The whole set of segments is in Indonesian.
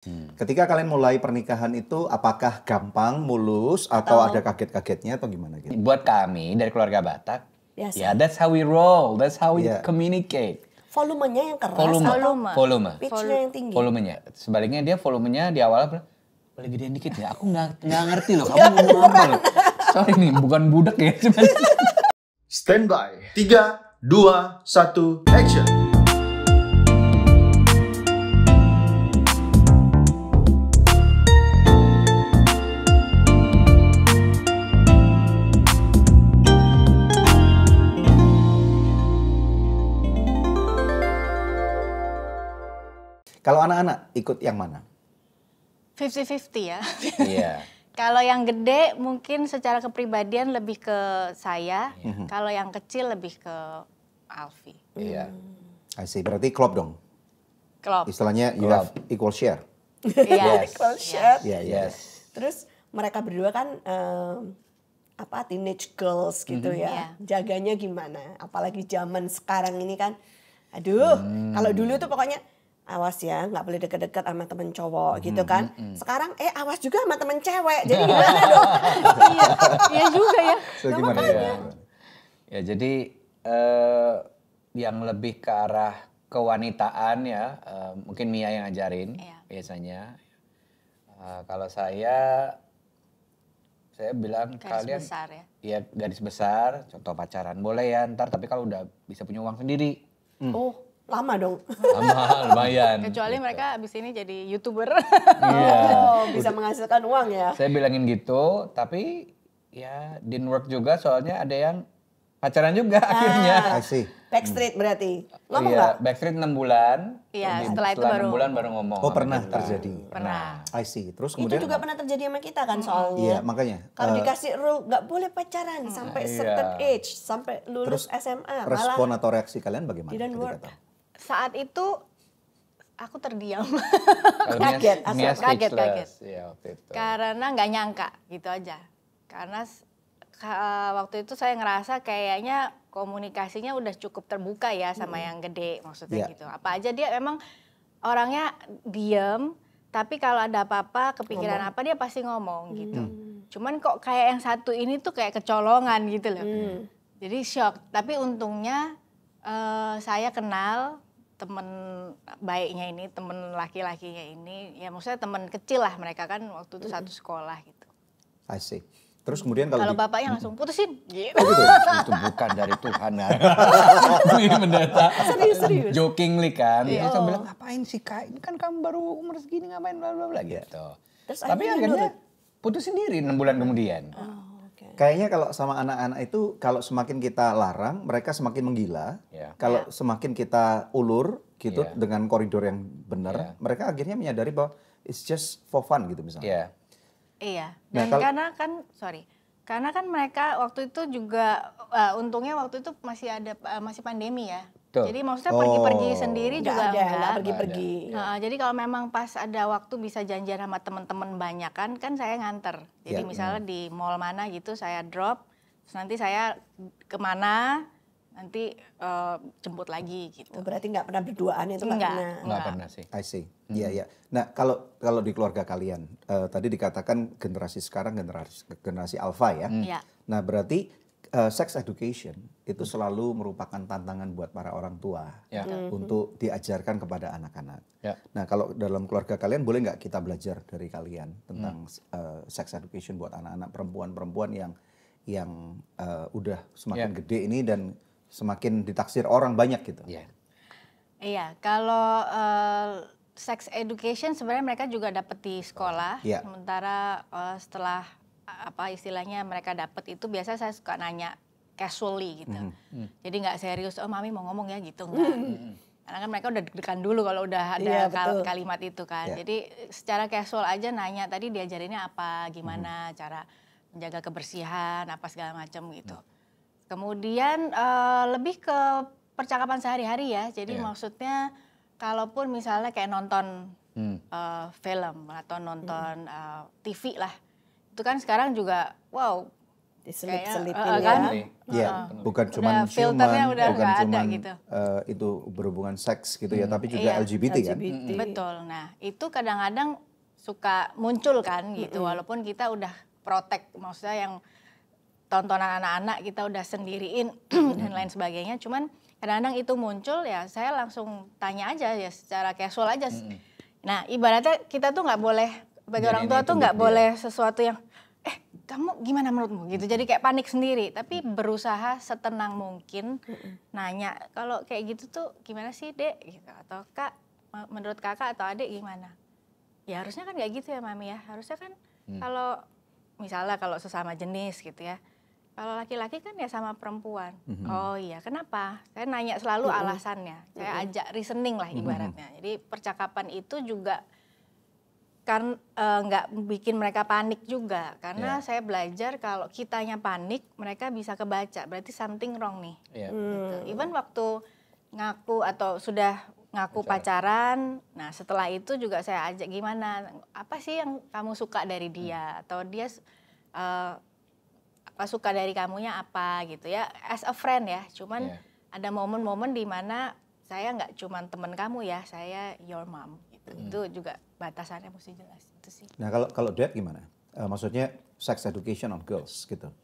Ketika kalian mulai pernikahan itu, apakah gampang, mulus, atau ada kaget-kagetnya atau gimana gitu? Buat kami dari keluarga Batak, Biasa. ya that's how we roll, that's how we Yeah. communicate. Volumenya yang keras Volume. pitch-nya yang tinggi? Volumenya. Sebaliknya dia volumenya di awal boleh gedein dikit ya. Aku nggak ngerti loh. Kamu ngomong apa loh? Sorry nih, bukan budak ya. Cuman. Stand by. 3, 2, 1, action. Kalau anak-anak ikut yang mana? 50-50 ya. Iya. Kalau yang gede mungkin secara kepribadian lebih ke saya. Kalau yang kecil lebih ke Alfi. Iya. I see. Berarti klop dong. Klop. Istilahnya you have equal share. Iya. Equal share. Iya, iya. Yes. Terus mereka berdua kan teenage girls gitu ya. Jaganya gimana? Apalagi zaman sekarang ini kan, aduh, kalau dulu tuh pokoknya awas ya, nggak boleh deket-deket sama temen cowok gitu kan. Sekarang awas juga sama temen cewek. Jadi gimana dong? Iya juga ya. So, gimana? Ya jadi yang lebih ke arah kewanitaan ya, mungkin Mia yang ngajarin biasanya. Kalau saya bilang Garis kalian besar ya. ya garis besar, contoh pacaran boleh ya ntar, tapi kalau udah bisa punya uang sendiri. Oh, lama dong. Lama, lumayan. Kecuali gitu. mereka abis ini jadi YouTuber. Iya. Oh, bisa menghasilkan uang ya. Saya bilangin gitu, tapi ya didn't work juga soalnya ada yang pacaran juga akhirnya. I see. Backstreet berarti. Ngomong Iya, nggak? backstreet 6 bulan. Iya, Lebih- setelah itu 6 bulan baru ngomong. Oh, sama pernah kita. terjadi. Pernah. I see. Terus Itu kemudian juga pernah terjadi sama kita kan soalnya. Iya, makanya. Kalau dikasih rule nggak boleh pacaran sampai certain age, sampai lulus SMA, respon malah atau reaksi kalian bagaimana? didn't ketika work. tahu? Saat itu aku terdiam. Kalau Kaget, Mia kaget. speechless. Iya, waktu itu. Karena nggak nyangka gitu aja. Karena waktu itu saya ngerasa kayaknya komunikasinya udah cukup terbuka ya sama yang gede, maksudnya Iya. gitu. Apa aja dia emang orangnya diem, tapi kalau ada apa-apa kepikiran apa dia pasti ngomong gitu. Cuman kok kayak yang satu ini tuh kayak kecolongan gitu loh. Jadi shock. Tapi untungnya saya kenal temen baiknya ini, temen laki-lakinya ini, ya maksudnya temen kecil lah mereka kan waktu itu satu sekolah gitu. I see. Terus kemudian kalau Kalau bapaknya langsung putusin gitu. Itu bukan dari Tuhan ya. Ini mendata. serius. Jokingly kan. Jadi saya bilang ngapain sih Kak? Ini kan kamu baru umur segini ngapain bla bla bla gitu. Terus Tapi akhirnya putus sendiri 6 bulan kemudian. kayaknya kalau sama anak-anak itu kalau semakin kita larang, mereka semakin menggila. Iya. Kalau semakin kita ulur gitu Iya. dengan koridor yang benar, Iya. mereka akhirnya menyadari bahwa it's just for fun gitu misalnya. Iya. Iya, Nah, dan karena kan mereka waktu itu juga untungnya waktu itu masih pandemi ya. Betul. Jadi maksudnya pergi-pergi sendiri Nggak juga ada, enggak. nggak pergi-pergi. Jadi kalau memang pas ada waktu bisa janjian sama teman-teman banyak kan saya nganter. Jadi Iya. misalnya di mall mana gitu saya drop, terus nanti saya kemana, nanti jemput lagi gitu. Oh, berarti nggak pernah berduaan itu nggak Enggak. pernah. Nggak pernah sih. I see. Iya, iya. Nah, kalau di keluarga kalian, tadi dikatakan generasi sekarang generasi alpha ya. Iya. Nah, berarti sex education itu selalu merupakan tantangan buat para orang tua Ya. untuk diajarkan kepada anak-anak. Ya. Nah, kalau dalam keluarga kalian boleh nggak kita belajar dari kalian tentang sex education buat anak-anak perempuan-perempuan yang udah semakin gede ini dan semakin ditaksir orang banyak gitu. Iya. Iya, kalau sex education sebenarnya mereka juga dapat di sekolah. Iya. Sementara setelah apa istilahnya mereka dapat itu biasa saya suka nanya casually gitu. Jadi nggak serius, oh mami mau ngomong ya gitu enggak. Karena kan mereka udah deg-degan dulu kalau udah ada Iya, betul. kalimat itu kan. Iya. Jadi secara casual aja nanya tadi diajarinnya apa, gimana cara menjaga kebersihan, apa segala macam gitu. Kemudian lebih ke percakapan sehari-hari ya. Jadi Iya. maksudnya kalaupun misalnya kayak nonton film atau nonton TV lah. Itu kan sekarang juga wow diselip-selipin kan? ya. Ya, bukan cuman filternya ciuman, udah bukan nggak ada cuman gitu. itu berhubungan seks gitu ya, tapi juga Iya, LGBT kan. Betul. Nah, itu kadang-kadang suka muncul kan gitu, walaupun kita udah protect, maksudnya yang tontonan anak-anak kita udah sendiriin dan lain sebagainya. Cuman kadang-kadang itu muncul ya, saya langsung tanya aja ya secara casual aja. Nah, ibaratnya kita tuh nggak boleh, bagi orang tua tuh nggak boleh sesuatu yang kamu gimana menurutmu gitu, jadi kayak panik sendiri, tapi berusaha setenang mungkin nanya, kalau kayak gitu tuh gimana sih dek gitu, atau kak menurut kakak atau adik gimana, ya harusnya kan kayak gitu ya mami ya, harusnya kan kalau misalnya kalau sesama jenis gitu ya, kalau laki-laki kan ya sama perempuan, oh iya kenapa, saya nanya selalu alasannya, saya ajak reasoning lah ibaratnya, jadi percakapan itu juga kan nggak bikin mereka panik juga, karena saya belajar kalau kitanya panik mereka bisa kebaca, berarti something wrong nih. Gitu. Even waktu ngaku atau sudah ngaku pacaran, nah setelah itu juga saya ajak gimana, apa sih yang kamu suka dari dia, atau dia apa suka dari kamunya apa gitu ya, as a friend ya, cuman ada momen-momen di mana saya nggak cuman teman kamu ya, saya your mom. Itu juga batasannya mesti jelas itu sih. Nah kalau Dad gimana? Maksudnya sex education on girls gitu.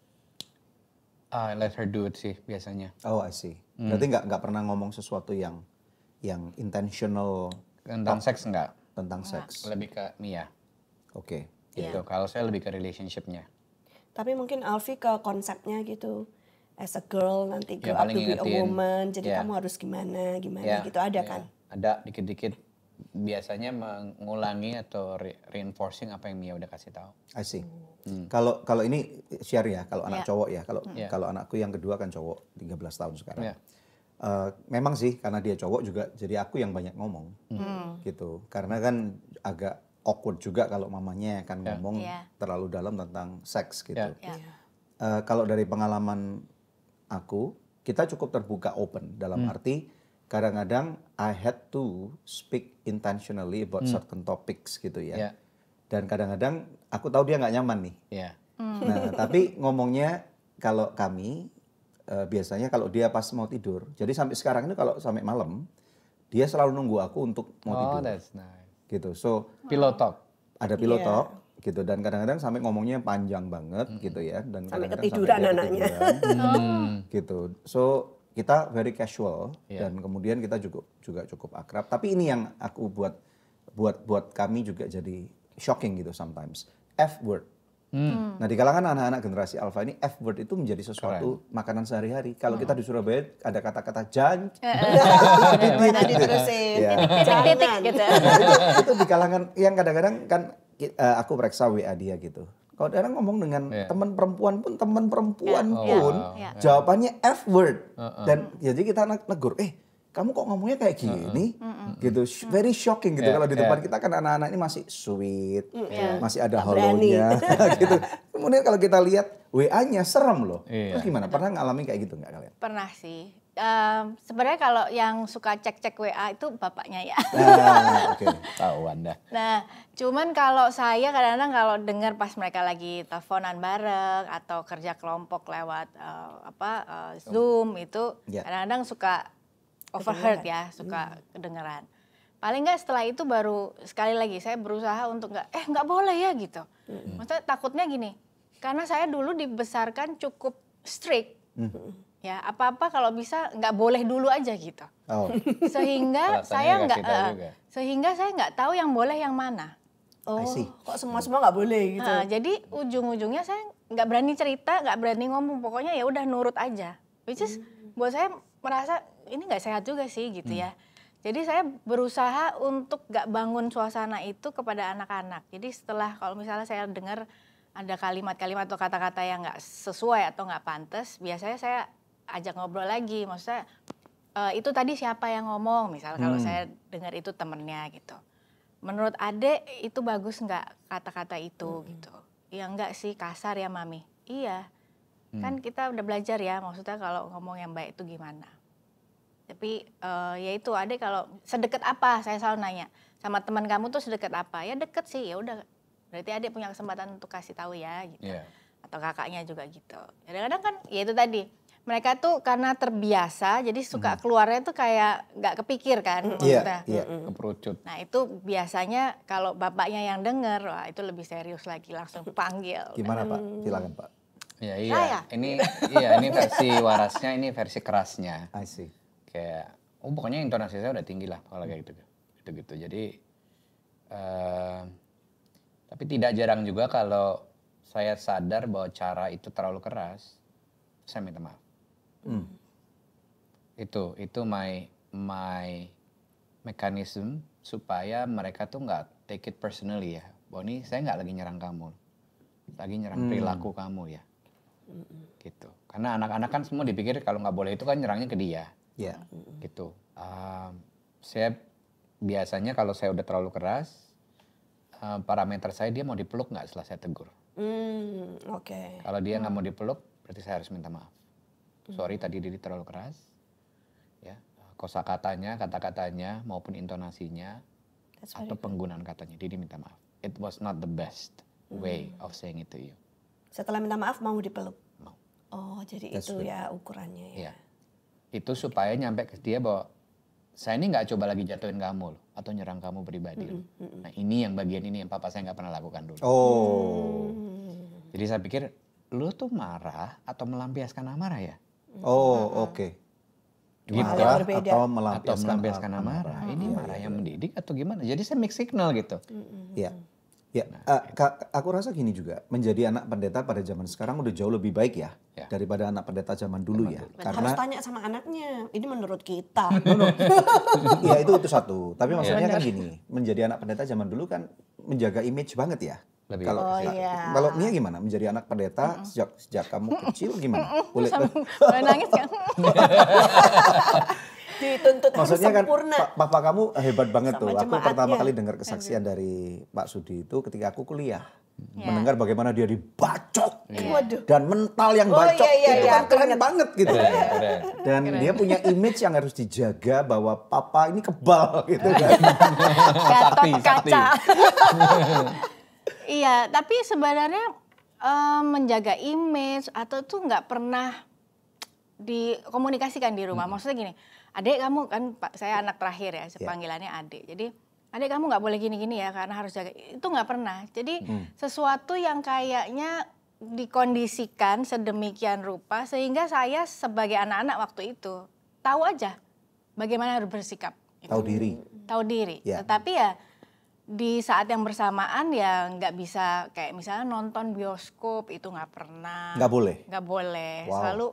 Let her do it sih biasanya. Oh I see. Berarti nggak pernah ngomong sesuatu yang intentional Tentang seks enggak? tentang seks. Lebih ke Mia. Oke. Gitu. Kalau saya lebih ke relationship-nya. Tapi mungkin Alfi ke konsepnya gitu. As a girl nanti grow up paling to be a ngingetin. woman. Jadi kamu harus gimana gitu ada kan? Ada dikit-dikit biasanya mengulangi atau reinforcing apa yang Mia udah kasih tahu. I see. Kalau ini share ya, kalau anak cowok ya, kalau anakku yang kedua kan cowok 13 tahun sekarang. Memang sih karena dia cowok juga jadi aku yang banyak ngomong gitu. Karena kan agak awkward juga kalau mamanya akan ngomong terlalu dalam tentang seks gitu. Kalau dari pengalaman aku, kita cukup terbuka open dalam arti kadang-kadang I had to speak intentionally about certain topics gitu ya. Dan kadang-kadang aku tahu dia nggak nyaman nih. Nah, tapi ngomongnya kalau kami biasanya kalau dia pas mau tidur. Jadi sampai sekarang ini kalau sampai malam dia selalu nunggu aku untuk mau tidur. Oh, that's nice. Gitu. So Pillow talk. ada pillow talk gitu dan kadang-kadang sampai ngomongnya panjang banget gitu ya dan Sampai kadang-kadang ketiduran dia anaknya. ketiduran, gitu. So kita very casual dan kemudian kita juga cukup akrab. Tapi ini yang aku buat kami juga jadi shocking gitu sometimes. F word. Nah di kalangan anak-anak generasi Alpha ini F word itu menjadi sesuatu makanan sehari-hari. Kalau kita di Surabaya ada kata-kata jangan. Gimana diterusin? Titik gitu. Itu di kalangan yang kadang-kadang kan aku periksa WA dia gitu. Kalau kadang ngomong dengan teman perempuan pun, jawabannya F word. Dan jadi kita negur, kamu kok ngomongnya kayak gini? Gitu, very shocking gitu. Kalau di depan kita kan anak-anak ini masih sweet, masih ada holonya gitu. Kemudian kalau kita lihat WA-nya serem loh. Terus gimana? Pernah ngalamin kayak gitu nggak kalian? Pernah sih. Sebenarnya kalau yang suka cek-cek WA itu bapaknya ya. Oke. Tahu Anda. Nah, cuman kalau saya kadang-kadang kalau dengar pas mereka lagi teleponan bareng atau kerja kelompok lewat Zoom itu kadang-kadang suka overheard ya, suka kedengeran. Paling nggak setelah itu baru sekali lagi saya berusaha untuk nggak boleh ya gitu. Maksudnya takutnya gini, karena saya dulu dibesarkan cukup strict. Ya apa-apa kalau bisa nggak boleh dulu aja gitu. Sehingga saya nggak tahu yang boleh yang mana. Kok semua nggak boleh gitu. Jadi ujung-ujungnya saya nggak berani cerita, nggak berani ngomong, pokoknya ya udah nurut aja. Which is buat saya merasa ini nggak sehat juga sih gitu ya. Jadi saya berusaha untuk nggak bangun suasana itu kepada anak-anak. Jadi setelah kalau misalnya saya dengar ada kalimat-kalimat atau kata-kata yang nggak sesuai atau nggak pantas, biasanya saya ajak ngobrol lagi. Maksudnya itu tadi siapa yang ngomong? Misal kalau saya dengar itu temennya gitu. Menurut adek itu bagus nggak kata-kata itu gitu? Ya enggak sih, kasar ya mami. Iya, kan kita udah belajar ya. Maksudnya kalau ngomong yang baik itu gimana? Tapi ya itu adek kalau sedekat apa? Saya selalu nanya sama teman kamu tuh sedekat apa? Ya deket sih, ya udah. Berarti adek punya kesempatan untuk kasih tahu ya gitu. atau kakaknya juga gitu. Kadang-kadang kan ya itu tadi, mereka tuh karena terbiasa jadi suka keluarnya tuh kayak nggak kepikir kan maksudnya. Keperucut. Nah itu biasanya kalau bapaknya yang denger, wah itu lebih serius lagi, langsung panggil. Gimana Pak? Silakan Pak. Ya Saya? Ini versi warasnya, ini versi kerasnya. I see. Kayak, pokoknya intonasi saya udah tinggi lah kalau kayak gitu. Jadi, tapi tidak jarang juga kalau saya sadar bahwa cara itu terlalu keras, saya minta maaf. Itu my mechanism supaya mereka tuh nggak take it personally ya. Bahwa ini saya nggak lagi nyerang kamu, lagi nyerang perilaku kamu ya. Gitu. Karena anak-anak kan semua dipikir kalau nggak boleh itu kan nyerangnya ke dia. Ya. Gitu. Saya biasanya kalau saya udah terlalu keras, parameter saya dia mau dipeluk nggak setelah saya tegur. Oke. Kalau dia nggak mau dipeluk, berarti saya harus minta maaf. Sorry tadi Didi terlalu keras. Ya, kosakatanya, kata-katanya maupun intonasinya atau penggunaan katanya, Didi minta maaf. It was not the best way of saying it to you. Setelah minta maaf mau dipeluk. Mau. Oh, jadi That's itu good. ya ukurannya ya. Iya. Itu supaya nyampe ke dia bahwa saya ini nggak coba lagi jatuhin kamu loh, atau nyerang kamu pribadi loh. Nah ini yang bagian ini yang papa saya nggak pernah lakukan dulu. Oh. Jadi saya pikir lu tuh marah atau melampiaskan amarah ya? Oh, oke. Gitu. Marah berbeda. atau Atau melampiaskan melampiaskan amarah. Ini marah yang mendidik atau gimana? Jadi saya mix signal gitu. Ya. Ya, aku rasa gini juga, menjadi anak pendeta pada zaman sekarang udah jauh lebih baik ya, Ya. daripada anak pendeta zaman dulu ya. Harus Karena tanya sama anaknya. Ini menurut kita. ya itu satu. Tapi maksudnya kan gini, menjadi anak pendeta zaman dulu kan menjaga image banget ya. Lebih. Kalau iya. kalau Nia gimana? Menjadi anak pendeta sejak kamu kecil gimana? Boleh. Boleh nangis kan? Dituntut harus Maksudnya kan sempurna. papa kamu hebat banget Sama tuh. Aku jemaatnya. pertama kali dengar kesaksian dari Pak Sudi itu ketika aku kuliah. Mendengar bagaimana dia dibacok Waduh. dan mental yang Oh, bacok iya, itu iya. kan keren banget gitu. Keren. Dan dia punya image yang harus dijaga bahwa papa ini kebal gitu kan. Gatot Sakti. kaca. Iya, tapi sebenarnya menjaga image atau tuh nggak pernah dikomunikasikan di rumah. Maksudnya gini, adik kamu kan, saya anak terakhir ya, panggilannya adik. Jadi adik kamu nggak boleh gini-gini ya karena harus jaga. Itu nggak pernah. Jadi sesuatu yang kayaknya dikondisikan sedemikian rupa sehingga saya sebagai anak-anak waktu itu tahu aja bagaimana harus bersikap. Tahu diri. Tahu diri. Ya. Tetapi ya di saat yang bersamaan ya nggak bisa kayak misalnya nonton bioskop itu nggak pernah. Nggak boleh? Nggak boleh. Wow. Selalu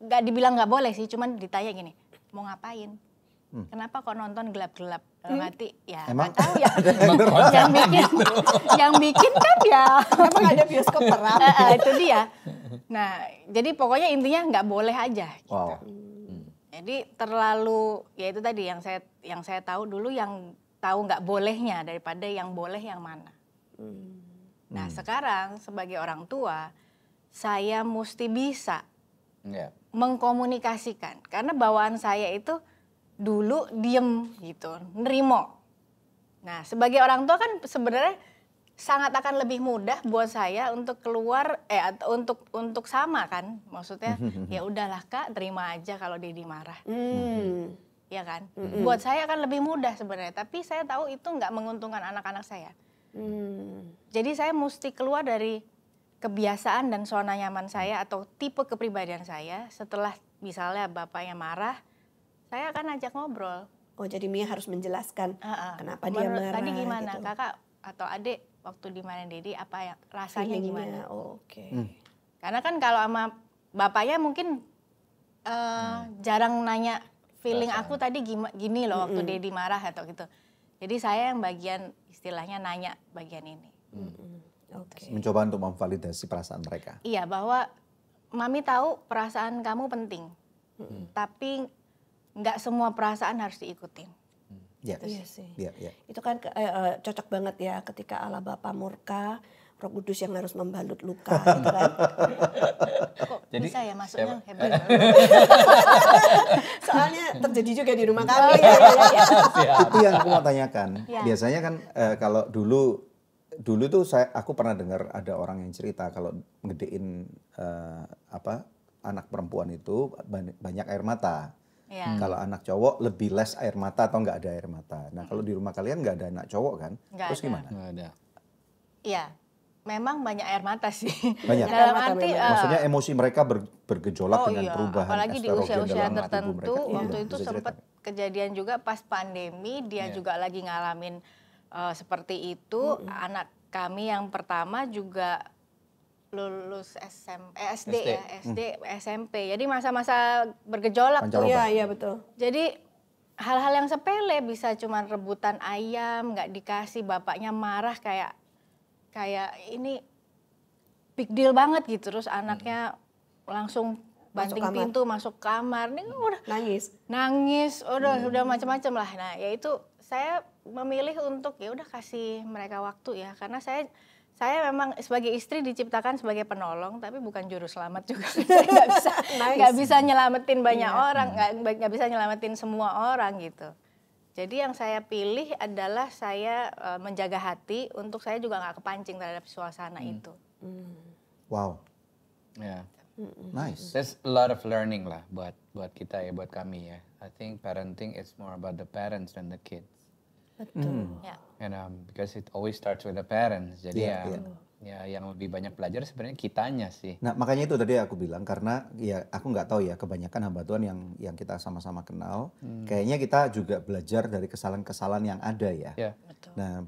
nggak dibilang nggak boleh sih, cuman ditanya gini, mau ngapain? Kenapa kok nonton gelap-gelap? Dalam hati ya Emang? nggak tahu ya. yang bikin kan ya. Emang ada bioskop terang. Itu dia. Nah jadi pokoknya intinya nggak boleh aja. Wow. Jadi terlalu ya itu tadi yang saya tahu dulu yang tahu nggak bolehnya daripada yang boleh yang mana. Nah sekarang sebagai orang tua saya mesti bisa Ya. mengkomunikasikan karena bawaan saya itu dulu diem gitu, nerimo. Nah sebagai orang tua kan sebenarnya sangat akan lebih mudah buat saya untuk keluar atau untuk sama kan, maksudnya ya udahlah Kak terima aja kalau Dedi marah. Ya kan, buat saya akan lebih mudah sebenarnya, tapi saya tahu itu nggak menguntungkan anak-anak saya. Jadi saya mesti keluar dari kebiasaan dan zona nyaman saya atau tipe kepribadian saya. Setelah misalnya bapaknya marah, saya akan ajak ngobrol. Oh jadi Mia harus menjelaskan kenapa dia Menurut marah. tadi gimana gitu. kakak atau adik waktu di mana Dedi apa yang rasanya Feelingnya, gimana? Oke. Karena kan kalau sama bapaknya mungkin jarang nanya feeling aku tadi gini loh waktu Dedi marah atau gitu. Jadi saya yang bagian istilahnya nanya bagian ini. Oke. Mencoba untuk memvalidasi perasaan mereka. Iya bahwa Mami tahu perasaan kamu penting, tapi nggak semua perasaan harus diikutin. Ya. Iya sih. Ya, ya. Itu kan cocok banget ya ketika Allah Bapa murka, Roh Kudus yang harus membalut luka gitu kan. Kok bisa ya masuknya hebat. Soalnya terjadi juga di rumah kami ya. Itu yang aku mau tanyakan. Ya. Biasanya kan kalau dulu dulu tuh aku pernah dengar ada orang yang cerita kalau ngedein anak perempuan itu banyak air mata. Ya. Kalau anak cowok lebih less air mata atau nggak ada air mata. Nah kalau di rumah kalian nggak ada anak cowok kan? Nggak Terus ada. gimana? Nggak ada. Iya, memang banyak air mata sih. Banyak. Dalam Air mata arti, memang. Maksudnya emosi mereka bergejolak dengan iya, perubahan apalagi di estrogen usia-usia dalam tubuh tertentu, mereka. Iya, waktu itu bisa sempat cerita. kejadian juga pas pandemi, dia Iya. juga lagi ngalamin seperti itu. Anak kami yang pertama juga lulus SD ya, SD, SMP. Jadi masa-masa bergejolak tuh. Pancaroba. Iya betul. Jadi hal-hal yang sepele bisa cuman rebutan ayam, nggak dikasih, bapaknya marah kayak ini big deal banget gitu. Terus anaknya langsung banting kamar. pintu masuk kamar. Ini udah Nangis. udah macam-macam lah. Nah, yaitu saya memilih untuk ya udah kasih mereka waktu ya, karena saya memang sebagai istri diciptakan sebagai penolong, tapi bukan juru selamat juga. Saya nggak bisa nyelamatin banyak orang, nggak bisa nyelamatin semua orang gitu. Jadi yang saya pilih adalah saya menjaga hati untuk saya juga nggak kepancing terhadap suasana itu. Wow, Ya. nice. There's a lot of learning lah buat kita ya, buat kami ya. I think parenting is more about the parents than the kids. Betul. Ya. And because it always starts with the parents. Jadi Iya, ya yang lebih banyak belajar sebenarnya kitanya sih. Nah makanya itu tadi aku bilang karena ya aku nggak tahu ya kebanyakan hamba Tuhan yang kita sama-sama kenal, kayaknya kita juga belajar dari kesalahan-kesalahan yang ada ya. Ya. Nah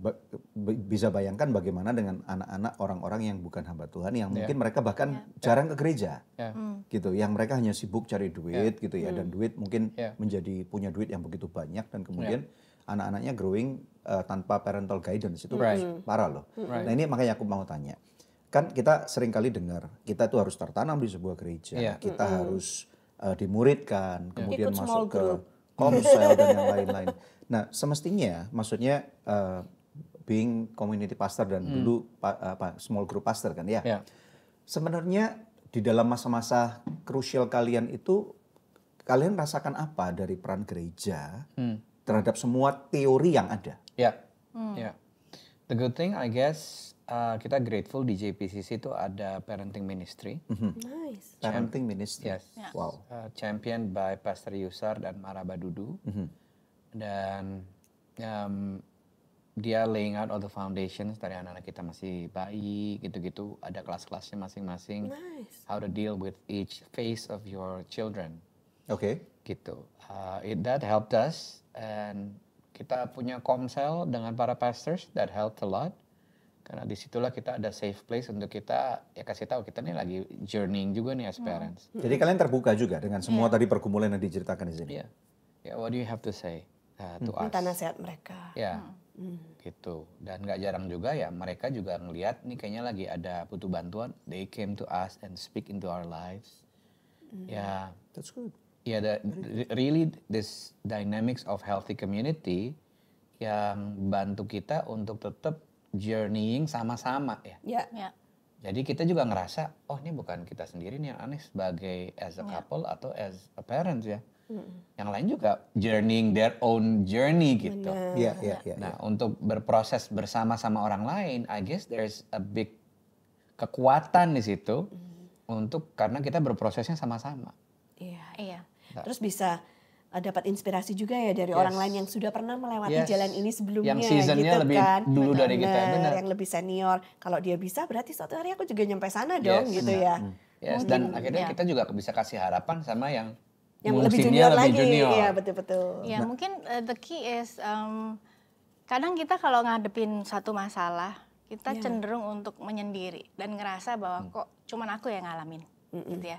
bisa bayangkan bagaimana dengan anak-anak orang-orang yang bukan hamba Tuhan yang mungkin mereka bahkan jarang ke gereja, gitu, yang mereka hanya sibuk cari duit gitu ya, dan duit mungkin punya duit yang begitu banyak dan kemudian anak-anaknya growing tanpa parental guidance itu parah loh. Nah ini makanya aku mau tanya, kan kita sering kali dengar kita tuh harus tertanam di sebuah gereja, kita harus dimuridkan, kemudian Ikut small masuk ke group. komsel dan yang lain-lain. Nah semestinya, maksudnya being community pastor dan dulu small group pastor kan ya, sebenarnya di dalam masa-masa krusial kalian itu kalian rasakan apa dari peran gereja terhadap semua teori yang ada? Ya, ya. The good thing, I guess, kita grateful di JPCC itu ada parenting ministry. Nice. Parenting ministry. Yes. Wow. Championed by Pastor Yusar dan Mara Badudu. Dan dia laying out all the foundations dari anak-anak kita masih bayi, gitu-gitu. Ada kelas-kelasnya masing-masing. Nice. How to deal with each phase of your children. Oke. Gitu. That helped us, and kita punya komsel dengan para pastors, that helped a lot. Karena disitulah kita ada safe place untuk kita ya kasih tahu kita nih lagi journeying juga nih as parents. Jadi kalian terbuka juga dengan semua tadi pergumulan yang diceritakan di sini. Iya. Ya, what do you have to say to us? Minta nasihat mereka. Ya, gitu. Dan nggak jarang juga ya mereka juga ngelihat nih kayaknya lagi ada butuh bantuan. They came to us and speak into our lives. Ya, That's good. ya, really this dynamics of healthy community yang bantu kita untuk tetap journeying sama-sama ya. Ya. Ya. Jadi kita juga ngerasa, oh ini bukan kita sendiri nih yang aneh sebagai as a couple atau as a parent ya. Yang lain juga journeying their own journey gitu. Iya, iya, iya. Nah untuk berproses bersama-sama orang lain, I guess there's a big kekuatan di situ untuk karena kita berprosesnya sama-sama. Iya. Iya. Terus bisa dapat inspirasi juga ya dari orang lain yang sudah pernah melewati Yes. jalan ini sebelumnya. Yang seasonnya gitu lebih kan. dulu dari kita, Benar, benar. yang lebih senior. Kalau dia bisa berarti suatu hari aku juga nyampe sana dong Yes. gitu ya. Yes, dan akhirnya kita juga bisa kasih harapan sama yang Yang lebih musimnya junior lagi. junior. Iya betul-betul. Ya mungkin the key is kadang kita kalau ngadepin satu masalah kita cenderung untuk menyendiri dan ngerasa bahwa kok cuman aku yang ngalamin gitu ya.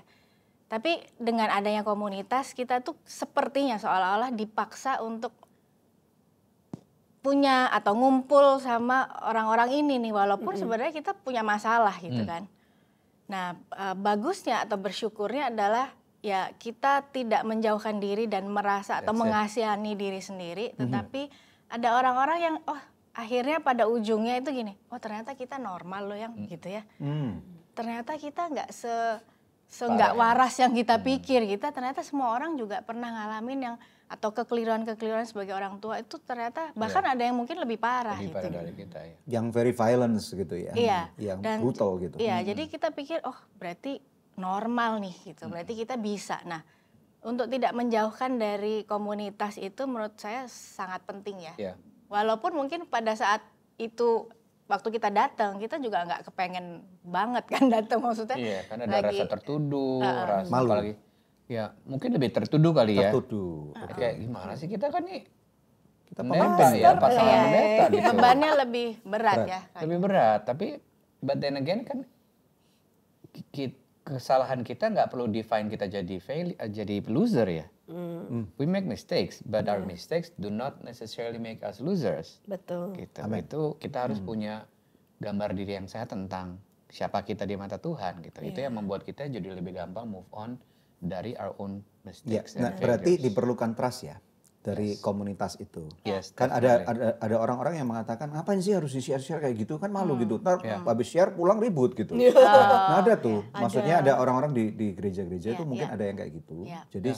Tapi dengan adanya komunitas kita tuh sepertinya seolah-olah dipaksa untuk punya atau ngumpul sama orang-orang ini nih walaupun sebenarnya kita punya masalah gitu kan. Nah bagusnya atau bersyukurnya adalah ya kita tidak menjauhkan diri dan merasa atau mengasihani diri sendiri, tetapi ada orang-orang yang akhirnya pada ujungnya itu gini, oh ternyata kita normal loh yang gitu ya. Ternyata kita nggak nggak waras yang kita pikir, kita ternyata semua orang juga pernah ngalamin yang atau kekeliruan-kekeliruan sebagai orang tua itu ternyata bahkan ada yang mungkin lebih parah Lebih gitu. parah dari kita ya. Yang very violence gitu ya. Iya. Yang Dan brutal gitu. Iya, jadi kita pikir oh berarti normal nih gitu. Berarti kita bisa. Nah, untuk tidak menjauhkan dari komunitas itu menurut saya sangat penting ya. Iya. Walaupun mungkin pada saat itu waktu kita datang kita juga nggak kepengen banget kan datang maksudnya. Iya, karena ada rasa tertuduh, rasa Malu. apalagi ya mungkin lebih tertuduh kali ya. Tertuduh. Kayak gimana sih kita kan nih Kita pendeta ya, pasangan Iya, pendeta gitu. bebannya lebih berat ya. Lebih berat, tapi but then again kan kesalahan kita nggak perlu define kita jadi loser ya. We make mistakes, but our mistakes do not necessarily make us losers. Betul. Gitu. Itu kita harus punya gambar diri yang sehat tentang siapa kita di mata Tuhan gitu. Itu yang membuat kita jadi lebih gampang move on dari our own Ya, mistakes nah, and berarti failures. diperlukan trust ya dari komunitas itu. Yes, Kan definitely. ada orang-orang yang mengatakan ngapain sih harus di-share kayak gitu kan malu gitu. Ntar habis share pulang ribut gitu. Nah, ada tuh. Maksudnya ada orang-orang di gereja-gereja itu mungkin ada yang kayak gitu. Jadi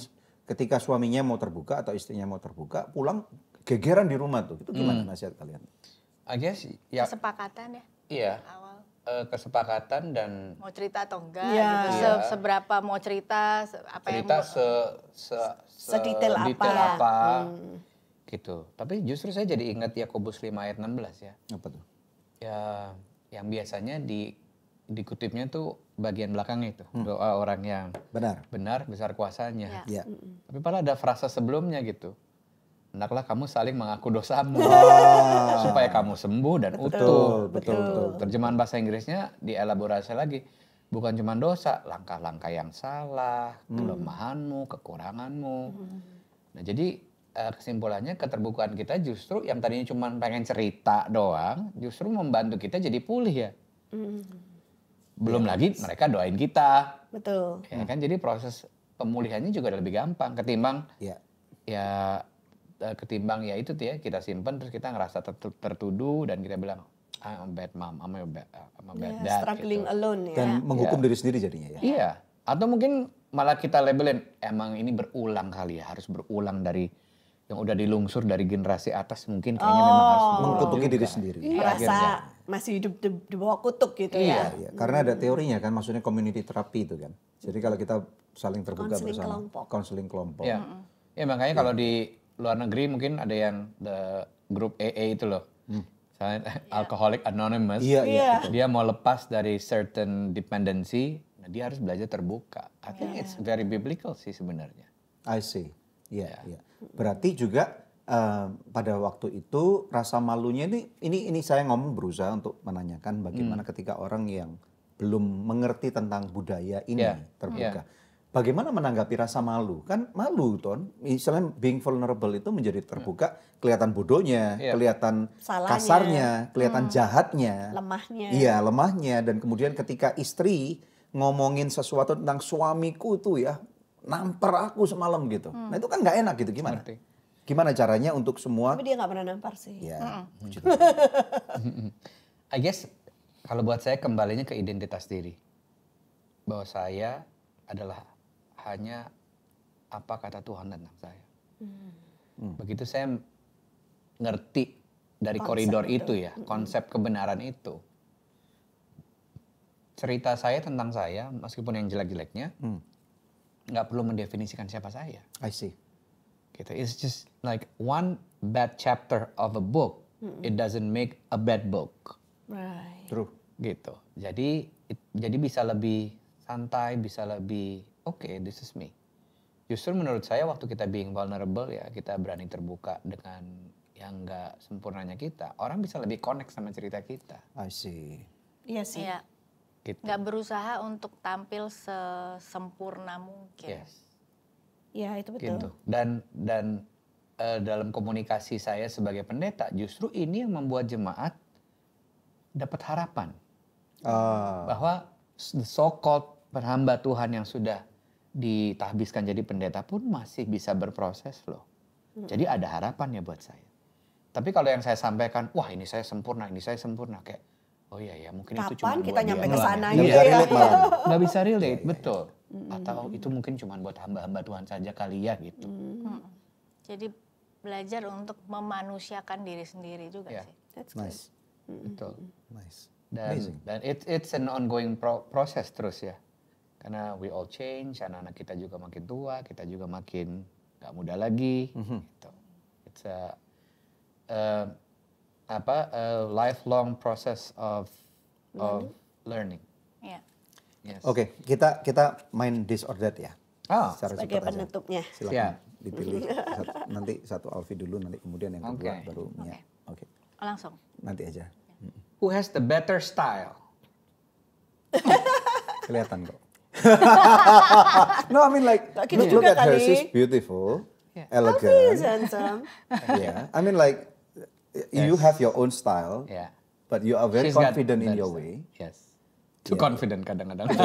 ketika suaminya mau terbuka atau istrinya mau terbuka, pulang gegeran di rumah tuh. Itu gimana nasihat kalian? I guess ya Kesepakatan ya iya awal. Kesepakatan dan Mau cerita atau enggak Iya. gitu. Iya. Seberapa mau cerita, apa cerita yang Sedetail apa. apa gitu. Tapi justru saya jadi ingat Yakobus 5 ayat 16 ya. Apa tuh? Ya yang biasanya dikutipnya tuh bagian belakangnya itu doa orang yang Benar. besar kuasanya. Ya. Tapi malah ada frasa sebelumnya gitu. Hendaklah kamu saling mengaku dosamu supaya kamu sembuh dan utuh. Betul. Terjemahan bahasa Inggrisnya dielaborasi lagi. Bukan cuma dosa, langkah-langkah yang salah, kelemahanmu, kekuranganmu. Nah, jadi kesimpulannya keterbukaan kita justru yang tadinya cuma pengen cerita doang, justru membantu kita jadi pulih ya. Belum lagi mereka doain kita. Betul. Ya kan, jadi proses pemulihannya juga lebih gampang ketimbang Ya. ketimbang ya itu tuh ya kita simpen terus kita ngerasa tertuduh dan kita bilang I'm a bad mom, I'm a bad dad. Struggling gitu. alone ya. Dan menghukum diri sendiri jadinya ya. Iya, atau mungkin malah kita labelin emang ini berulang kali ya, harus berulang dari yang udah dilungsur dari generasi atas mungkin kayaknya memang harus berulang Mengkutuki juga. diri sendiri. Merasa masih hidup di bawah kutuk gitu ya. Iya, karena ada teorinya kan, maksudnya community therapy itu kan. Jadi kalau kita saling terbuka Counseling bersama, kelompok. konseling kelompok. Ya, ya makanya kalau di luar negeri mungkin ada yang the grup AA itu loh. Misalnya Alcoholic Anonymous. Iya. Dia mau lepas dari certain dependency, nah dia harus belajar terbuka. I think it's very biblical sih sebenarnya. I see. Iya. Berarti juga pada waktu itu rasa malunya ini saya ngomong berusaha untuk menanyakan bagaimana ketika orang yang belum mengerti tentang budaya ini terbuka. Bagaimana menanggapi rasa malu? Kan malu, Ton. Misalnya being vulnerable itu menjadi terbuka, kelihatan bodohnya, kelihatan Salahnya. kasarnya, kelihatan jahatnya. Lemahnya. Iya, lemahnya. Dan kemudian ketika istri ngomongin sesuatu tentang suamiku tuh ya, nampar aku semalam gitu. Nah itu kan nggak enak gitu, gimana? Ngerti. Gimana caranya untuk semua? Tapi dia nggak pernah nampar sih. Ya, I guess kalau buat saya kembalinya ke identitas diri. Bahwa saya adalah hanya apa kata Tuhan tentang saya. Begitu saya ngerti dari koridor itu ya, konsep kebenaran itu. Cerita saya tentang saya, meskipun yang jelek-jeleknya, nggak perlu mendefinisikan siapa saya. I see. Gitu. It's just like one bad chapter of a book, it doesn't make a bad book. Right. True. Gitu. Jadi bisa lebih santai, bisa lebih okay, this is me. Justru menurut saya waktu kita being vulnerable ya, kita berani terbuka dengan yang nggak sempurnanya kita, orang bisa lebih connect sama cerita kita. I see. Iya sih. Iya. Gitu. Nggak berusaha untuk tampil sesempurna mungkin. Yes. Iya itu betul. Gitu. Dan dalam komunikasi saya sebagai pendeta, justru ini yang membuat jemaat dapat harapan bahwa so-called penghamba Tuhan yang sudah ditahbiskan jadi pendeta pun masih bisa berproses loh. Jadi ada harapan ya buat saya. Tapi kalau yang saya sampaikan, wah ini saya sempurna, kayak oh iya ya mungkin itu cuma Kapan kita buat dia nyampe ke doang sana ya. gitu Nggak bisa ya. relate malah. Nggak bisa relate, betul. Atau itu mungkin cuma buat hamba-hamba Tuhan saja kali ya gitu. Jadi belajar untuk memanusiakan diri sendiri juga Yeah. sih. That's good. Nice. Betul. Nice. Dan Amazing. it's an ongoing proses terus ya. Karena we all change, anak-anak kita juga makin tua, kita juga makin nggak muda lagi. Gitu. It's a lifelong process of learning. Iya. Yes. Oke, kita main this or that ya. Ah, Secara Sebagai cepat aja. penutupnya. Silakan Siap. dipilih nanti satu Alfi dulu, nanti kemudian yang kedua Oke. baru Mia. Oke. Oh, langsung. Nanti aja. Who has the better style? Kelihatan kok. No, I mean like gitu look juga at her, kali. she's beautiful, Yeah. Alfi elegant. handsome. Yeah, I mean like you have your own style, Yeah. but you are very She's got confident in better your style. way. Yes. Too confident kadang-kadang. Yeah,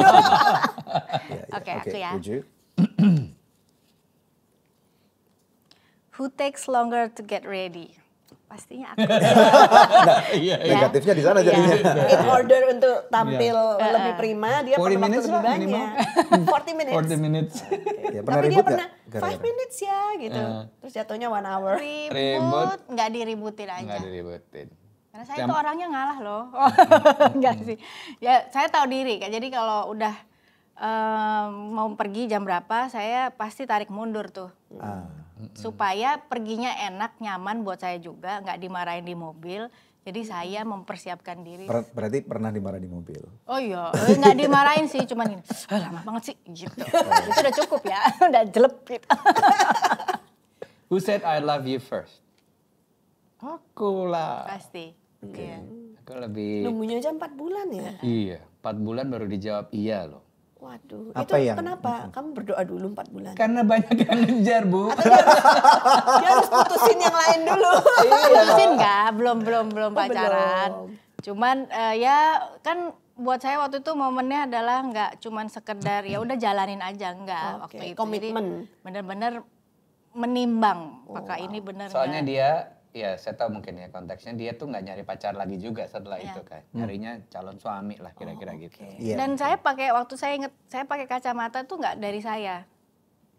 yeah. Oke, aku ya. Would you? Who takes longer to get ready? Pastinya aku. Iya. Negatifnya di sana Iya. jadinya. In order untuk tampil lebih prima, dia 40 perlu waktu minutes lebih lah banyak. 40 minutes. 40 minutes. Ya, pernah Tapi dia ribut pernah nggak? 5 Gara-gara? minutes ya gitu. Terus jatuhnya 1 hour. Ribut, nggak diributin aja. Nggak diributin. Karena saya tuh orangnya ngalah loh. Enggak sih. Ya saya tahu diri. Jadi kalau udah mau pergi jam berapa, saya pasti tarik mundur tuh. Supaya perginya enak, nyaman buat saya juga, nggak dimarahin di mobil. Jadi saya mempersiapkan diri. Berarti pernah dimarah di mobil. Oh iya, nggak dimarahin sih, cuman gini, lama banget sih, gitu. Itu udah cukup ya, udah jelep gitu. Who said I love you first? Aku lah. Pasti. Iya. Aku lebih. Nunggunya aja 4 bulan ya. Iya, 4 bulan baru dijawab iya loh. Waduh, Apa itu yang- kenapa? Kamu berdoa dulu 4 bulan. Karena banyak yang ngejar, Bu. Dia harus putusin yang lain dulu. Putusin nggak? Belum pacaran. belum. Cuman ya kan buat saya waktu itu momennya adalah nggak cuman sekedar ya udah jalanin aja, nggak Oke, waktu itu. komitmen. Jadi bener-bener menimbang apakah ini bener Soalnya nggak. dia, ya saya tahu mungkin ya konteksnya, dia tuh nggak nyari pacar lagi juga setelah Iya. itu kan. Nyarinya calon suami lah kira-kira gitu. Iya. Dan saya pakai waktu saya inget saya pakai kacamata tuh nggak dari saya,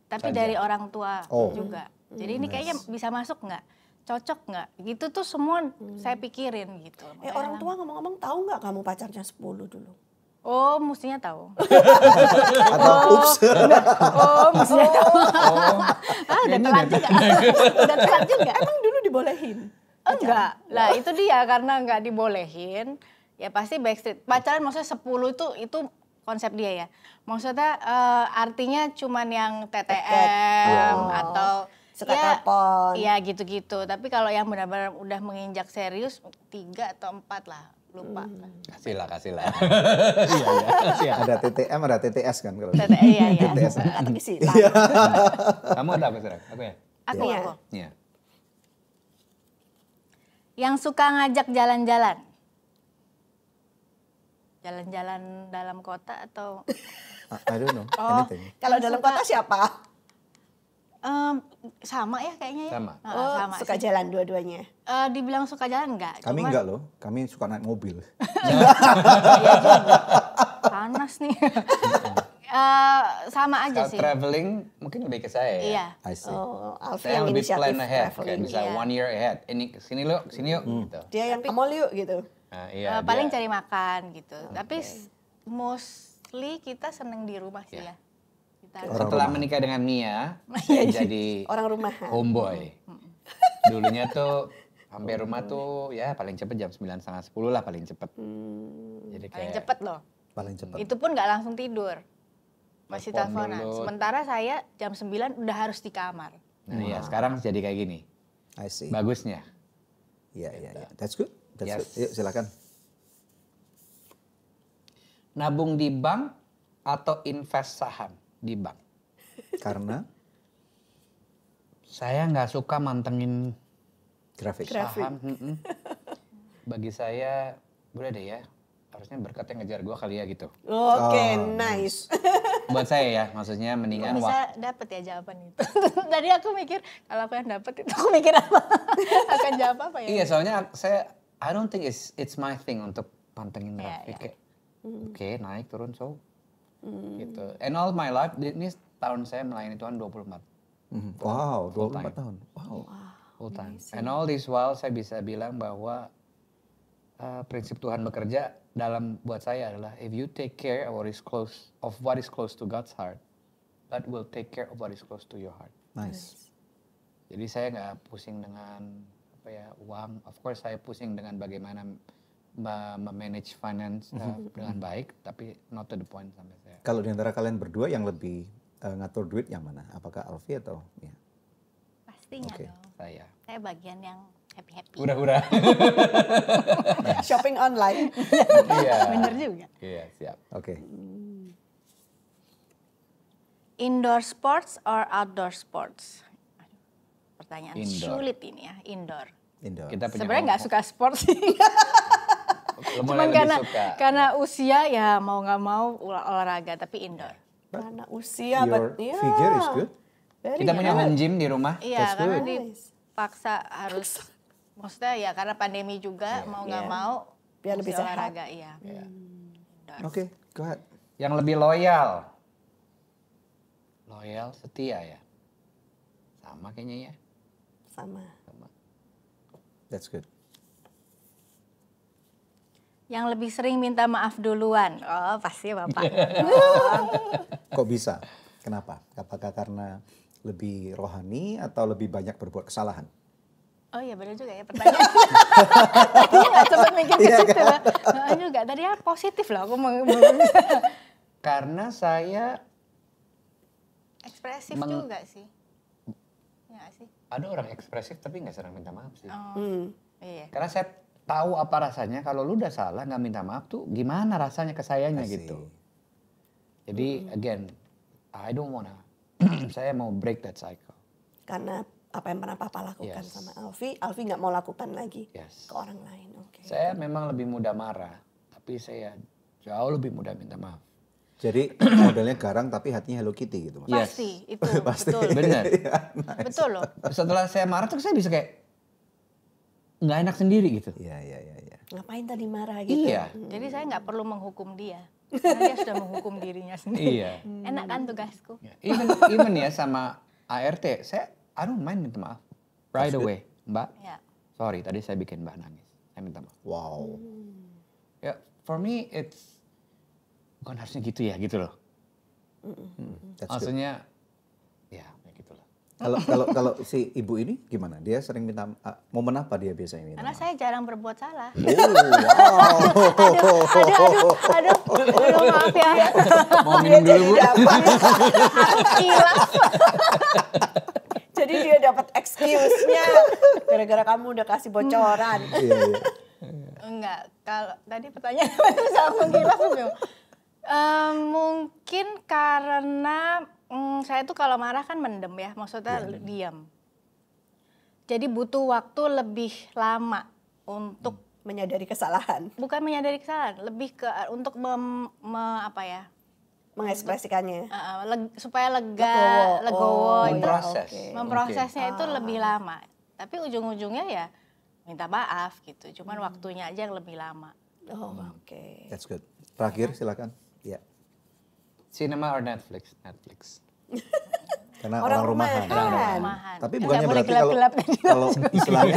tapi Saja. dari orang tua Oh. juga. Jadi ini kayaknya bisa masuk nggak, cocok nggak, gitu tuh semua saya pikirin gitu. Orang tua ngomong-ngomong tahu nggak kamu pacarnya 10 dulu? Oh, mestinya tahu. Atau ups. Oh, mestinya tahu. Udah telat juga. Udah telat juga. Emang dulu dibolehin? Enggak. Lah itu dia karena nggak dibolehin. Ya pasti backstreet. Pacaran maksudnya 10 itu konsep dia ya. Maksudnya artinya cuman yang TTM atau Suka telepon. Iya gitu-gitu. Tapi kalau yang benar-benar udah menginjak serius 3 atau 4 lah. Lupa. Kasih lah. Iya. Ada TTM, ada TTS kan kalau. Iya. TTS. Kata kisi. Kamu ada apa sekarang? Aku ya? Aku. Iya. Yang suka ngajak jalan-jalan. Jalan-jalan dalam kota atau I don't know, anything. Kalau dalam kota siapa? sama ya kayaknya ya. Sama. Sama suka sih. jalan dua-duanya. Dibilang suka jalan enggak? Kami cuman- enggak loh, kami suka naik mobil. Iya juga. Panas nih. Sama aja Kalau sih. traveling mungkin lebih ke saya ya. Iya. I see. Oh, Alfi Saya yang lebih inisiatif plan ahead, kayak traveling. bisa Iya. 1 year ahead. Ini sini yuk gitu. Dia yang ke mall yuk gitu. Nah, iya, Paling dia- cari makan gitu. Tapi mostly kita seneng di rumah sih Iya. ya. Kita Setelah menikah dengan Mia, saya jadi Orang rumahan. homeboy. Dulunya tuh hampir rumah tuh ya paling cepet jam 9:30 lah paling cepet. Jadi paling kayak cepet loh. Paling cepat. Itu pun nggak langsung tidur. Masih Telepon teleponan. dulu. Sementara saya jam 9 udah harus di kamar. Nah iya sekarang jadi kayak gini. I see. Bagusnya. Iya, iya, iya. That's good. That's Yes. good. Yuk silakan. Nabung di bank atau invest saham di bank? Karena Saya nggak suka mantengin grafik. saham. Bagi saya, udah deh ya. Harusnya berkatnya ngejar gue kali ya gitu. Oke, nice. Buat saya ya, maksudnya mendingan Bisa dapet ya jawaban itu. Tadi aku mikir kalau aku yang dapet itu aku mikir apa? Akan jawab apa ya? Iya, soalnya I don't think it's my thing untuk pantengin Iya, grafik. iya. Kayak, oke, naik turun so. Gitu. And all my life, ini tahun saya melayani Tuhan 24. Wow, Full 24 time. tahun. Wow. Full time. And all this while saya bisa bilang bahwa prinsip Tuhan bekerja buat saya adalah if you take care of what is close to God's heart, God will take care of what is close to your heart. Nice. Jadi saya nggak pusing dengan uang. Of course saya pusing dengan bagaimana manage finance dengan baik, tapi not to the point sampai saya. Kalau di antara kalian berdua yang lebih ngatur duit yang mana? Apakah Alfie atau ya? Pastinya Oke. dong. Saya. Bagian yang happy-happy. Hura-hura. Shopping online. Iya. Bener juga. Iya, siap. Oke. Indoor sports or outdoor sports? Aduh, pertanyaan Indoor. sulit ini ya, indoor. Indoor. Kita punya Sebenarnya nggak suka sport sih. Lo Cuman mulai lebih suka. karena usia ya mau nggak mau olahraga tapi indoor. Karena usia, Your yeah. figure is good. Very Kita punya good. home gym di rumah. Iya, That's karena good. dipaksa harus, maksudnya ya karena pandemi juga mau nggak Iya. mau Biar lebih mesti sehat. olahraga, iya. Oke, go ahead. Yang lebih loyal. Loyal, setia ya. Sama kayaknya ya. Sama. That's good. Yang lebih sering minta maaf duluan, oh pasti Bapak. Kok bisa? Kenapa? Apakah karena lebih rohani atau lebih banyak berbuat kesalahan? Oh iya benar juga ya pertanyaan. Tadi nggak sempat mikir ke situ lah. Nggak juga, tadi ya positif lah aku mau Karena saya ekspresif juga sih. Ya nggak sih? ada orang ekspresif tapi nggak sering minta maaf sih. Iya. Karena saya tahu apa rasanya kalau lu udah salah nggak minta maaf tuh gimana rasanya ke sayanya I see. gitu. Jadi again, I don't wanna, saya mau break that cycle. Karena apa yang pernah Papa lakukan Yes. sama Alfie nggak mau lakukan lagi Yes. ke orang lain. Oke. Saya memang lebih mudah marah, tapi saya jauh lebih mudah minta maaf. Jadi modelnya garang tapi hatinya Hello Kitty gitu Mas. Yes. Pasti, itu betul. Bener. Betul loh. Setelah saya marah tuh saya bisa kayak nggak enak sendiri gitu. Iya. Ngapain tadi marah gitu? Iya. Jadi saya nggak perlu menghukum dia. Karena dia sudah menghukum dirinya sendiri. Iya. Enak kan tugasku? Even ya sama ART, I don't mind minta maaf. Right away, Mbak. Ya. Sorry, tadi saya bikin Mbak nangis. Saya minta maaf. Wow. Ya, for me it's bukan harusnya gitu ya, gitu loh. That's good. Maksudnya, ya gitu lah. Kalau si ibu ini gimana? Dia sering minta momen apa dia biasanya minta Karena maaf? saya jarang berbuat salah. Oh, Aduh, maaf ya. Mau minum dulu, Bu? Kilaf. Jadi dia dapat excuse-nya gara-gara kamu udah kasih bocoran. Iya. Enggak, kalau tadi pertanyaan sama mengkilaf belum. Mungkin karena saya tuh kalau marah kan mendem ya, maksudnya diam. Jadi butuh waktu lebih lama untuk Menyadari kesalahan, bukan menyadari kesalahan, lebih ke untuk mengekspresikannya. supaya Legowo. legowo, Oh, itu. Memproses. Memprosesnya itu lebih lama. Tapi ujung-ujungnya ya minta maaf gitu. Cuman waktunya aja yang lebih lama. Oh, oke. That's good. Terakhir silakan. Ya. Cinema or Netflix? Netflix. Karena Orang orang rumahan. rumahan. Rumahan. Tapi Nggak bukannya boleh berarti kalau gelap-gelap. kalau istilahnya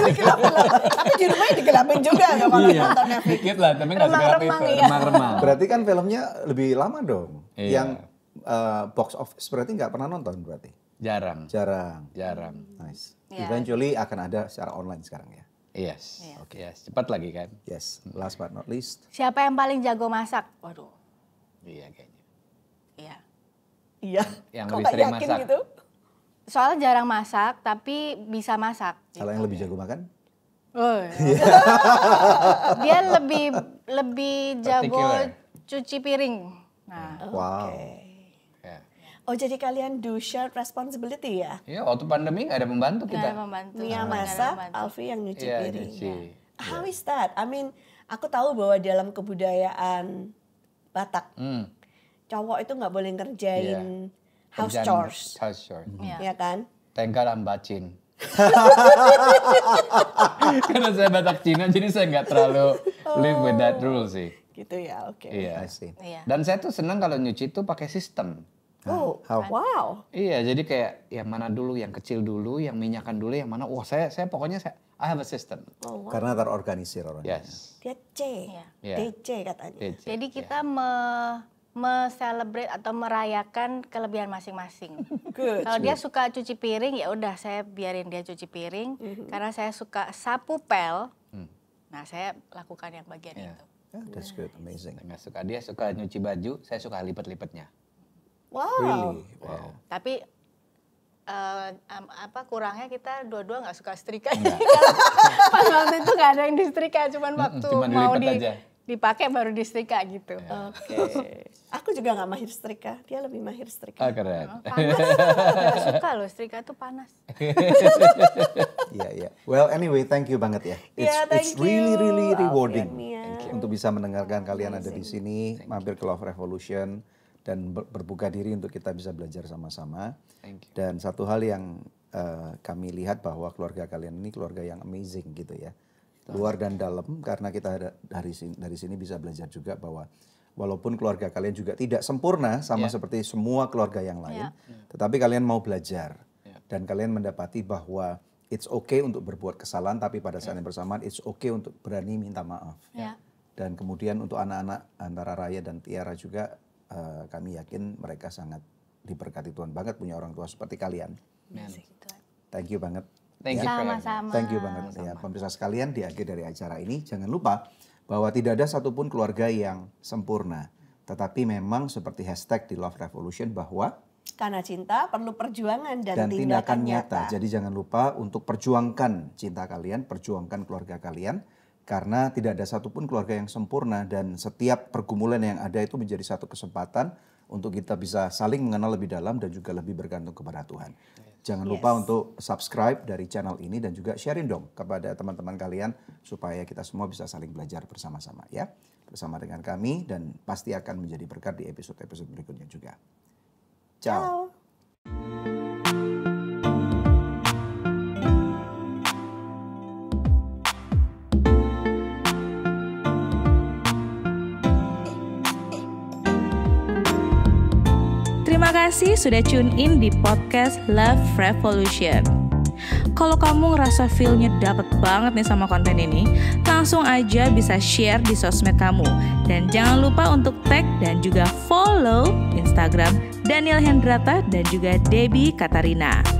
Tapi di rumahnya digelapin juga nggak kalau nonton Netflix. Dikit lah, tapi nggak segelap Remang-remang, itu. iya. Remang-remang. berarti kan filmnya lebih lama dong. Iya. Yang box office berarti nggak pernah nonton berarti. Jarang. Jarang. Nice. Iya. Eventually akan ada secara online sekarang ya. Yes. Iya. Oke. Yes. Cepat lagi kan? Yes. Last but not least. Siapa yang paling jago masak? Waduh, Iya kayaknya. iya. Iya. Yang Kok lebih nggak sering yakin masak. gitu? Soalnya jarang masak, tapi bisa masak. Kalau yang lebih jago makan? Oh, iya. Dia lebih jago Particular. cuci piring. Nah, Wow. Ya. Oh jadi kalian do shared responsibility ya? Iya, waktu pandemi nggak ada pembantu nggak kita. ada membantu. Mia Nggak ada masak, membantu. Alfie yang nyuci Iya, piring. nyuci. How is that? I mean, aku tahu bahwa dalam kebudayaan Batak, cowok itu nggak boleh ngerjain house Kerjaan chores, House chores. Iya. ya kan? Tengkar ambacin. Karena saya Batak Cina, jadi saya nggak terlalu live with that rule sih. Gitu ya, oke. Iya. I see. Iya. Dan saya tuh senang kalau nyuci tuh pakai sistem. Oh, How? wow. Iya, jadi kayak yang mana dulu, yang kecil dulu, yang minyakan dulu, yang mana. Wah, saya pokoknya I have a system. Oh, wow. Karena terorganisir orangnya. Yes. Dia C, Iya. DC katanya. DC, Jadi ya. kita me-celebrate atau merayakan kelebihan masing-masing. Good. Kalau dia suka cuci piring, ya udah saya biarin dia cuci piring. Karena saya suka sapu pel, nah saya lakukan yang bagian Iya. itu. Yeah, that's good, amazing. Nggak suka, dia suka nyuci baju, saya suka lipat-lipatnya. Wow. Really? Wow. Tapi kurangnya kita dua-dua nggak suka setrika. Pas waktu itu nggak ada yang disetrika, cuman waktu cuman mau dilipat aja. dipakai baru disetrika gitu. Oke. Aku juga nggak mahir setrika, dia lebih mahir setrika. Ah, keren. Panas, nggak suka loh setrika tuh panas. Iya. Well, anyway, thank you banget ya. Yeah, It's thank really you, rewarding Alfiania. untuk bisa mendengarkan kalian ada di sini, mampir ke Love Revolution dan berbuka diri untuk kita bisa belajar sama-sama. Thank you. Dan satu hal yang kami lihat bahwa keluarga kalian ini keluarga yang amazing gitu ya. Luar dan dalam, karena kita dari sini bisa belajar juga bahwa walaupun keluarga kalian juga tidak sempurna sama seperti semua keluarga yang lain, tetapi kalian mau belajar dan kalian mendapati bahwa it's okay untuk berbuat kesalahan, tapi pada saat yang bersamaan it's okay untuk berani minta maaf. Ya. Dan kemudian untuk anak-anak antara Raya dan Tiara juga kami yakin mereka sangat diberkati Tuhan banget punya orang tua seperti kalian. Thank you banget. Thank you for having me. Sama-sama. Thank you banget ya pemirsa sekalian. Di akhir dari acara ini jangan lupa bahwa tidak ada satupun keluarga yang sempurna. Tetapi memang seperti hashtag di Love Revolution bahwa Karena cinta perlu perjuangan dan tindakan nyata. Jadi jangan lupa untuk perjuangkan cinta kalian, perjuangkan keluarga kalian. Karena tidak ada satupun keluarga yang sempurna dan setiap pergumulan yang ada itu menjadi satu kesempatan untuk kita bisa saling mengenal lebih dalam dan juga lebih bergantung kepada Tuhan. Jangan lupa untuk subscribe dari channel ini dan juga sharing dong kepada teman-teman kalian supaya kita semua bisa saling belajar bersama-sama ya. Bersama dengan kami dan pasti akan menjadi berkat di episode-episode berikutnya juga. Ciao. Terima kasih sudah tune in di podcast Love Revolution. Kalau kamu ngerasa feel-nya dapet banget nih sama konten ini, langsung aja bisa share di sosmed kamu. Dan jangan lupa untuk tag dan juga follow Instagram Daniel Hendrata dan juga Debbie Katarina.